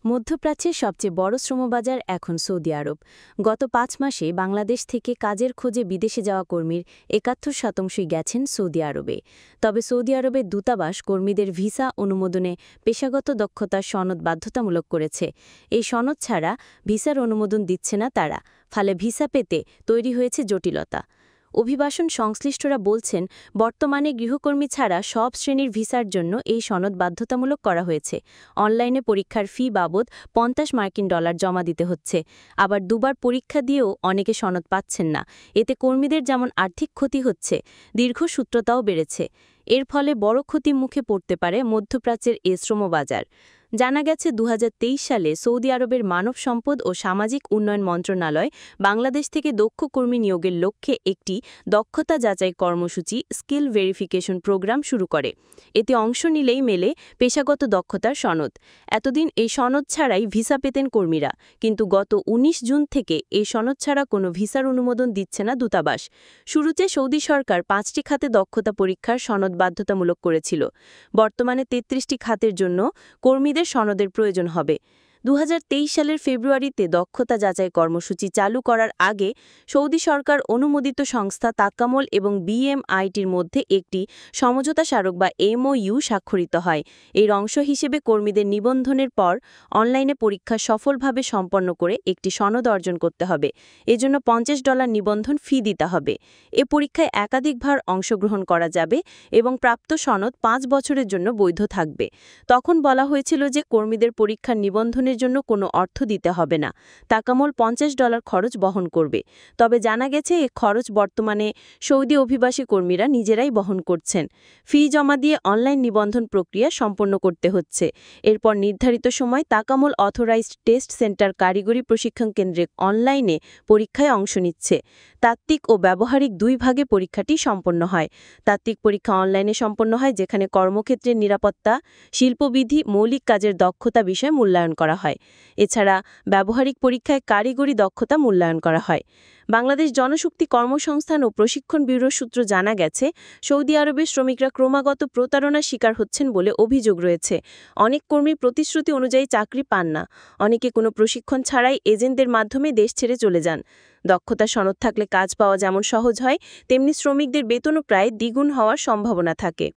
মধ্যপ্রাচ্যের সবচেয়ে বড় শ্রমবাজার এখন সৌদি আরব। গত ৫ মাসে বাংলাদেশ থেকে কাজের খোঁজে বিদেশে যাওয়া কর্মীর ৭১% গেছেন সৌদি আরবে। তবে সৌদি আরবের দূতাবাস কর্মীদের ভিসা অনুমোদনে পেশাগত দক্ষতার সনদ বাধ্যতামূলক করেছে। এই সনদ ছাড়া ভিসার অনুমোদন দিচ্ছে না তারা, ফলে ভিসা পেতে তৈরি হয়েছে জটিলতা। অভিবাসন সংশ্লিষ্টরা বলছেন, বর্তমানে গৃহকর্মী ছাড়া সব শ্রেণীর ভিসার জন্য এই সনদ বাধ্যতামূলক করা হয়েছে। অনলাইনে পরীক্ষার ফি বাবদ $50 জমা দিতে হচ্ছে। আবার দুবার পরীক্ষা দিয়েও অনেকে সনদ পাচ্ছেন না। এতে কর্মীদের যেমন আর্থিক ক্ষতি হচ্ছে, দীর্ঘসূত্রতাও বেড়েছে। এর ফলে বড় ক্ষতির মুখে পড়তে পারে মধ্যপ্রাচ্যের এ শ্রমবাজার। জানা গেছে ২০২৩ সালে সৌদি আরবের মানব সম্পদ ও সামাজিক উন্নয়ন মন্ত্রণালয় বাংলাদেশ থেকে দক্ষ কর্মী নিয়োগের লক্ষ্যে একটি দক্ষতা যাচাই কর্মসূচি স্কিল ভেরিফিকেশন প্রোগ্রাম শুরু করে। এতে অংশ নিলেই মেলে পেশাগত দক্ষতার সনদ। এতদিন এই সনদ ছাড়াই ভিসা পেতেন কর্মীরা, কিন্তু গত ১৯ জুন থেকে এই সনদ ছাড়া কোনো ভিসার অনুমোদন দিচ্ছে না দূতাবাস। শুরুতে সৌদি সরকার ৫টি খাতে দক্ষতা পরীক্ষার সনদ বাধ্যতামূলক করেছিল। বর্তমানে ৩৩টি খাতের জন্য কর্মীদের সনদের প্রয়োজন হবে। ২০২৩ সালের ফেব্রুয়ারিতে দক্ষতা যাচাই কর্মসূচি চালু করার আগে সৌদি সরকার অনুমোদিত সংস্থা তাকামল এবং বিএমআইটির মধ্যে একটি সমঝোতা স্মারক বা এমওইউ স্বাক্ষরিত হয়। এর অংশ হিসেবে কর্মীদের নিবন্ধনের পর অনলাইনে পরীক্ষা সফলভাবে সম্পন্ন করে একটি সনদ অর্জন করতে হবে। এজন্য $50 নিবন্ধন ফি দিতে হবে। এ পরীক্ষায় একাধিকবার অংশগ্রহণ করা যাবে এবং প্রাপ্ত সনদ ৫ বছরের জন্য বৈধ থাকবে। তখন বলা হয়েছিল যে কর্মীদের পরীক্ষার নিবন্ধনের জন্য কোনো অর্থ দিতে হবে না। তাকামল $50 খরচ বহন করবে। তবে জানা গেছে এ খরচ বর্তমানে সৌদি অভিবাসী কর্মীরা নিজেরাই বহন করছেন। ফি জমা দিয়ে অনলাইন নিবন্ধন প্রক্রিয়া সম্পন্ন করতে হচ্ছে। এরপর নির্ধারিত সময় তাকামল অথরাইজড টেস্ট সেন্টার কারিগরি প্রশিক্ষণ কেন্দ্রে অনলাইনে পরীক্ষায় অংশ নিচ্ছে। তাত্ত্বিক ও ব্যবহারিক দুই ভাগে পরীক্ষাটি সম্পন্ন হয়। তাত্ত্বিক পরীক্ষা অনলাইনে সম্পন্ন হয়, যেখানে কর্মক্ষেত্রের নিরাপত্তা, শিল্পবিধি, মৌলিক কাজের দক্ষতা বিষয়ে মূল্যায়ন করা হয়। এছাড়া ব্যবহারিক পরীক্ষায় কারিগরি দক্ষতা মূল্যায়ন করা হয়। বাংলাদেশ জনশক্তি কর্মসংস্থান ও প্রশিক্ষণ ব্যুরোর সূত্র জানা গেছে, সৌদি আরবের শ্রমিকরা ক্রমাগত প্রতারণার শিকার হচ্ছেন বলে অভিযোগ রয়েছে। অনেক কর্মী প্রতিশ্রুতি অনুযায়ী চাকরি পান না। অনেকে কোনো প্রশিক্ষণ ছাড়াই এজেন্টদের মাধ্যমে দেশ ছেড়ে চলে যান। দক্ষতা সনদ থাকলে কাজ পাওয়া যেমন সহজ হয়, তেমনি শ্রমিকদের বেতনও প্রায় দ্বিগুণ হওয়ার সম্ভাবনা থাকে।